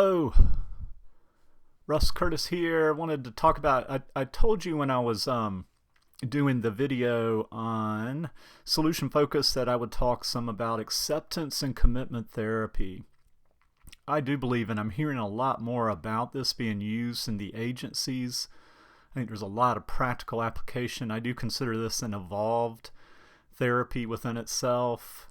Oh, Russ Curtis here. Wanted to talk about. I told you when I was doing the video on solution focus that I would talk some about acceptance and commitment therapy. I do believe, and I'm hearing a lot more about this being used in the agencies. I think there's a lot of practical application. I do consider this an evolved therapy within itself.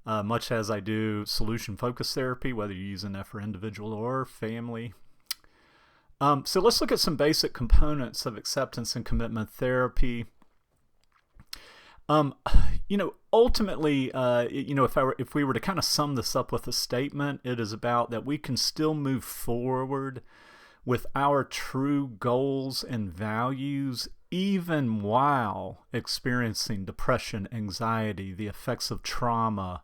Much as I do solution focused therapy, whether you're using that for individual or family. So let's look at some basic components of acceptance and commitment therapy. Ultimately, if we were to kind of sum this up with a statement, it is about that we can still move forward with our true goals and values even while experiencing depression, anxiety, the effects of trauma,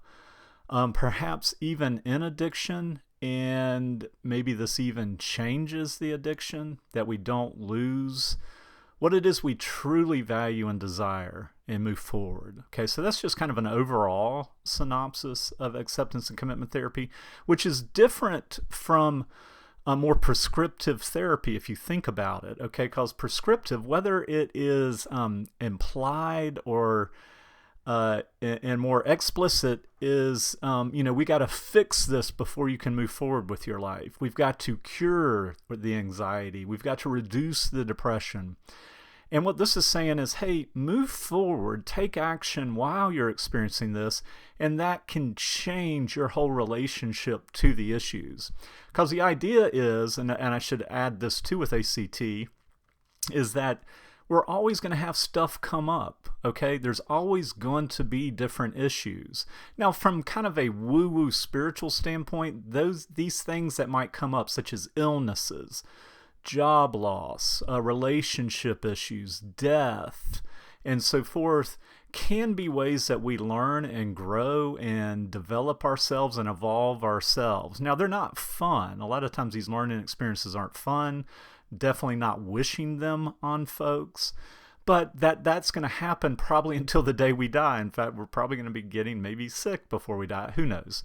perhaps even in addiction, and maybe this even changes the addiction, that we don't lose what it is we truly value and desire and move forward. Okay, so that's just kind of an overall synopsis of acceptance and commitment therapy, which is different from a more prescriptive therapy if you think about it. Okay, because prescriptive, whether it is implied or and more explicit, is we got to fix this before you can move forward with your life. We've got to cure the anxiety. We've got to reduce the depression. And what this is saying is, hey, move forward, take action while you're experiencing this, and that can change your whole relationship to the issues. Because the idea is, and I should add this too with ACT, is that we're always going to have stuff come up, okay? There's always going to be different issues. Now, from kind of a woo-woo spiritual standpoint, these things that might come up, such as illnesses, job loss, relationship issues, death, and so forth, can be ways that we learn and grow and develop ourselves and evolve ourselves. Now, they're not fun. A lot of times these learning experiences aren't fun. Definitely not wishing them on folks. But that's going to happen probably until the day we die. In fact, we're probably going to be getting maybe sick before we die. Who knows?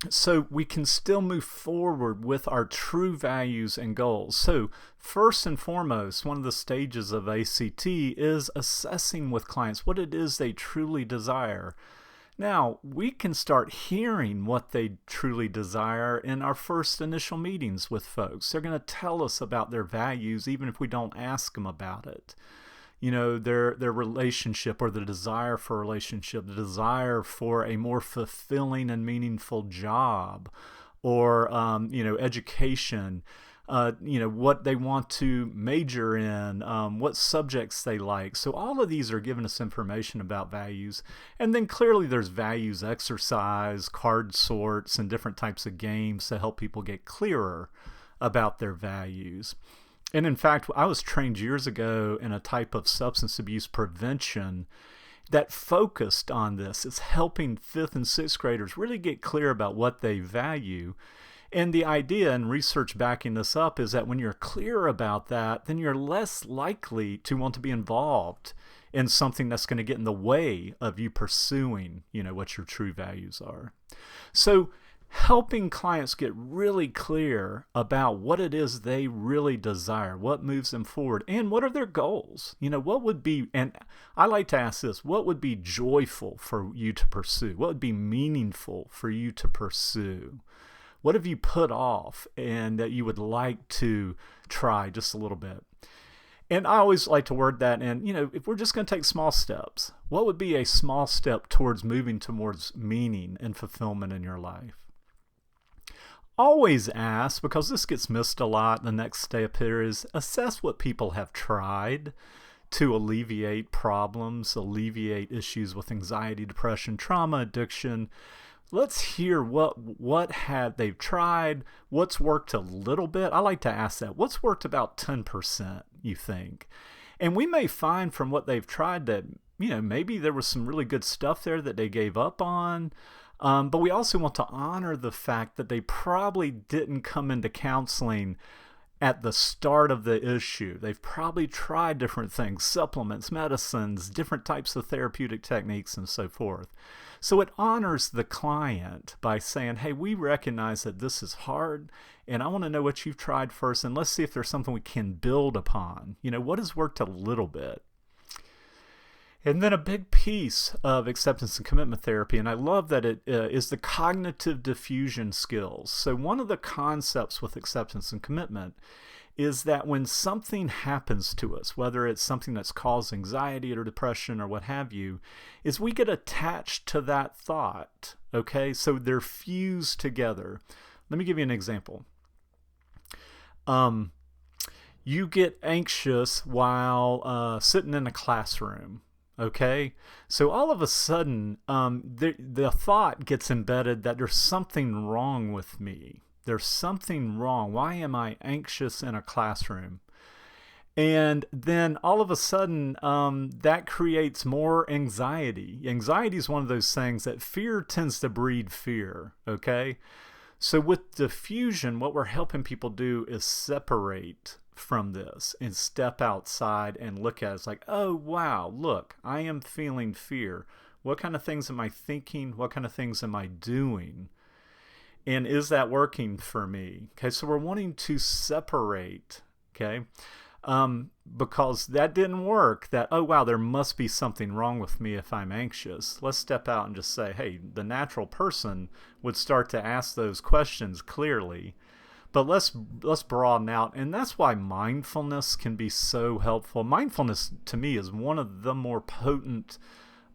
So we can still move forward with our true values and goals. So first and foremost, one of the stages of ACT is assessing with clients what it is they truly desire. Now, we can start hearing what they truly desire in our first initial meetings with folks. They're going to tell us about their values even if we don't ask them about it. Their relationship, or the desire for a relationship, the desire for a more fulfilling and meaningful job, or education, what they want to major in, what subjects they like. So all of these are giving us information about values. And then clearly there's values exercise, card sorts, and different types of games to help people get clearer about their values. And in fact, I was trained years ago in a type of substance abuse prevention that focused on this. It's helping 5th and 6th graders really get clear about what they value. And the idea, and research backing this up, is that when you're clear about that, then you're less likely to want to be involved in something that's going to get in the way of you pursuing, what your true values are. So helping clients get really clear about what it is they really desire, what moves them forward, and what are their goals. What would be, and I like to ask this, what would be joyful for you to pursue? What would be meaningful for you to pursue? What have you put off and that you would like to try just a little bit? And I always like to word that in, if we're just going to take small steps, what would be a small step towards moving towards meaning and fulfillment in your life? Always ask, because this gets missed a lot, the next step here is assess what people have tried to alleviate problems, alleviate issues with anxiety, depression, trauma, addiction. Let's hear what have they've tried, what's worked a little bit. I like to ask that. What's worked about 10%, you think? And we may find from what they've tried that, maybe there was some really good stuff there that they gave up on. But we also want to honor the fact that they probably didn't come into counseling at the start of the issue. They've probably tried different things, supplements, medicines, different types of therapeutic techniques, and so forth. So it honors the client by saying, hey, we recognize that this is hard, and I want to know what you've tried first, and let's see if there's something we can build upon. What has worked a little bit? And then a big piece of acceptance and commitment therapy, and I love that it is the cognitive diffusion skills. So one of the concepts with acceptance and commitment is that when something happens to us, whether it's something that's caused anxiety or depression or what have you, is we get attached to that thought, okay? So they're fused together. Let me give you an example. You get anxious while sitting in a classroom. Okay, so all of a sudden, the thought gets embedded that there's something wrong with me. There's something wrong. Why am I anxious in a classroom? And then all of a sudden, that creates more anxiety. Anxiety is one of those things that fear tends to breed fear. Okay, so with diffusion, what we're helping people do is separate from this and step outside and look at it. It's like, oh wow, look, I am feeling fear. What kind of things am I thinking? What kind of things am I doing? And is that working for me? Okay, so we're wanting to separate, okay, because that didn't work. That, oh wow, there must be something wrong with me if I'm anxious. Let's step out and just say, hey, the natural person would start to ask those questions clearly. But let's broaden out, and that's why mindfulness can be so helpful. Mindfulness, to me, is one of the more potent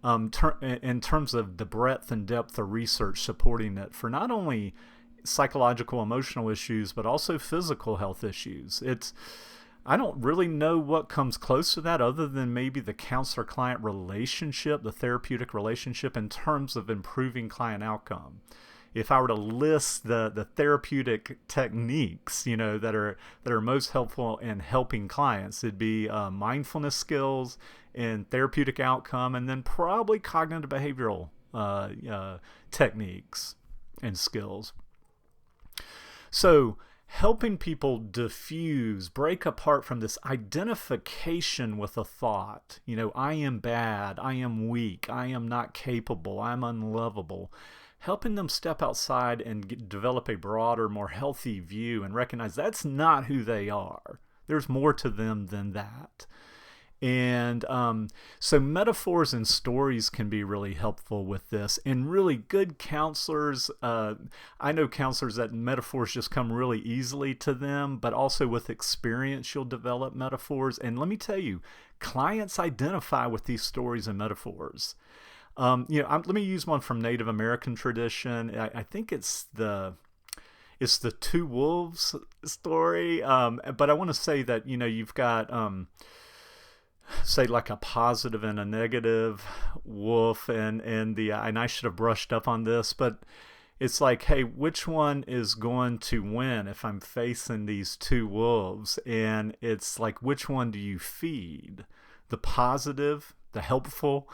in terms of the breadth and depth of research supporting it for not only psychological, emotional issues, but also physical health issues. I don't really know what comes close to that other than maybe the counselor-client relationship, the therapeutic relationship in terms of improving client outcome. If I were to list the therapeutic techniques, that are most helpful in helping clients, it'd be mindfulness skills and therapeutic outcome, and then probably cognitive behavioral techniques and skills. So helping people diffuse, break apart from this identification with a thought. I am bad, I am weak, I am not capable, I'm unlovable. Helping them step outside and develop a broader, more healthy view and recognize that's not who they are. There's more to them than that. And so metaphors and stories can be really helpful with this. And really good counselors, I know counselors that metaphors just come really easily to them, but also with experience you'll develop metaphors. And let me tell you, clients identify with these stories and metaphors. Let me use one from Native American tradition. I think it's the Two Wolves story. But I want to say that, you've got, say like a positive and a negative wolf and I should have brushed up on this, but it's like, hey, which one is going to win if I'm facing these two wolves? And it's like, which one do you feed? The positive, the helpful,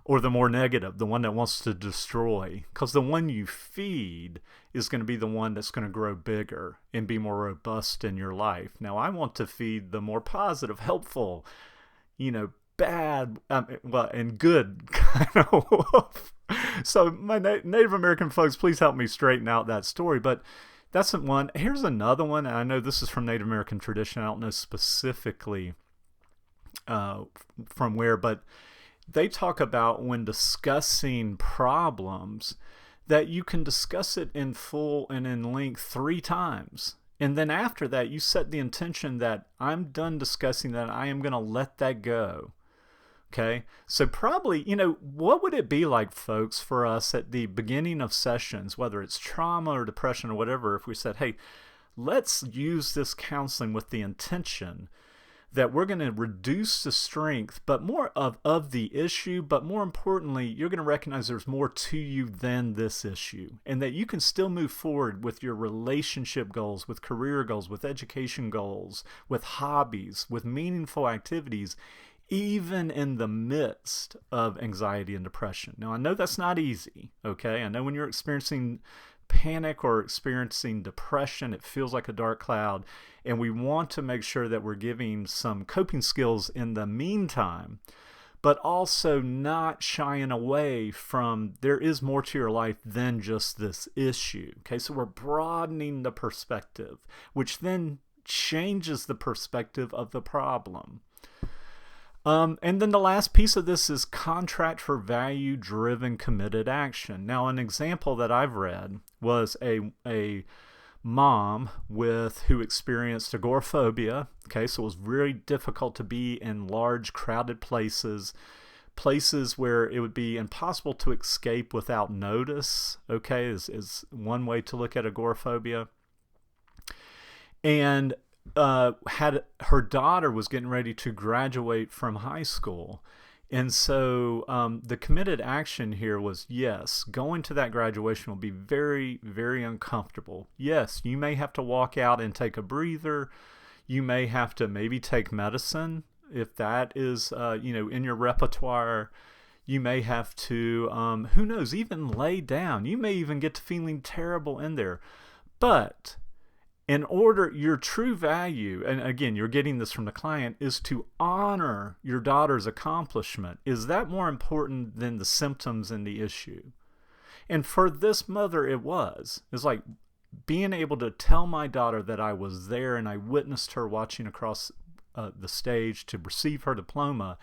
or the more negative, the one that wants to destroy? Because the one you feed is going to be the one that's going to grow bigger and be more robust in your life. Now, I want to feed the more positive, helpful, bad, and good kind of wolf. So my Native American folks, please help me straighten out that story. But that's one. Here's another one. And I know this is from Native American tradition. I don't know specifically from where, but they talk about when discussing problems that you can discuss it in full and in length 3 times. And then after that, you set the intention that I'm done discussing that. I am going to let that go. Okay. So probably, what would it be like, folks, for us at the beginning of sessions, whether it's trauma or depression or whatever, if we said, hey, let's use this counseling with the intention that we're going to reduce the strength, but more of the issue, but more importantly, you're going to recognize there's more to you than this issue, and that you can still move forward with your relationship goals, with career goals, with education goals, with hobbies, with meaningful activities, even in the midst of anxiety and depression. Now, I know that's not easy, okay? I know when you're experiencing panic or experiencing depression. It feels like a dark cloud. And we want to make sure that we're giving some coping skills in the meantime, but also not shying away from there is more to your life than just this issue. Okay, so we're broadening the perspective, which then changes the perspective of the problem. And then the last piece of this is contract for value-driven committed action. Now, an example that I've read was a mom who experienced agoraphobia. Okay, so it was very difficult to be in large, crowded places where it would be impossible to escape without notice. Okay, is one way to look at agoraphobia. And her daughter was getting ready to graduate from high school. And so the committed action here was, yes, going to that graduation will be very, very uncomfortable. Yes, you may have to walk out and take a breather. You may have to maybe take medicine if that is in your repertoire. You may have to, who knows, even lay down. You may even get to feeling terrible in there. But in order, your true value, and again, you're getting this from the client, is to honor your daughter's accomplishment. Is that more important than the symptoms and the issue? And for this mother, it was. It's like being able to tell my daughter that I was there and I witnessed her watching across the stage to receive her diploma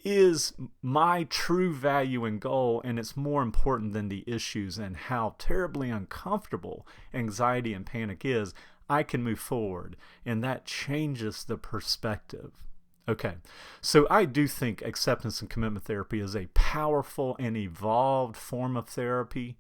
is my true value and goal, and it's more important than the issues and how terribly uncomfortable anxiety and panic is. I can move forward, and that changes the perspective. Okay, so I do think acceptance and commitment therapy is a powerful and evolved form of therapy,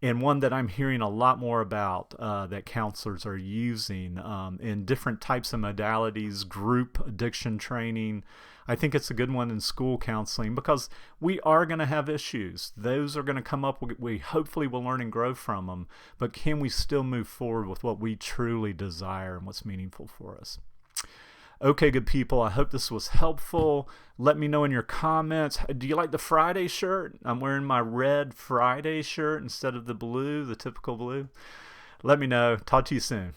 and one that I'm hearing a lot more about that counselors are using in different types of modalities, group addiction training. I think it's a good one in school counseling because we are going to have issues. Those are going to come up. We hopefully will learn and grow from them, but can we still move forward with what we truly desire and what's meaningful for us? Okay, good people, I hope this was helpful. Let me know in your comments. Do you like the Friday shirt? I'm wearing my red Friday shirt instead of the blue, the typical blue. Let me know. Talk to you soon.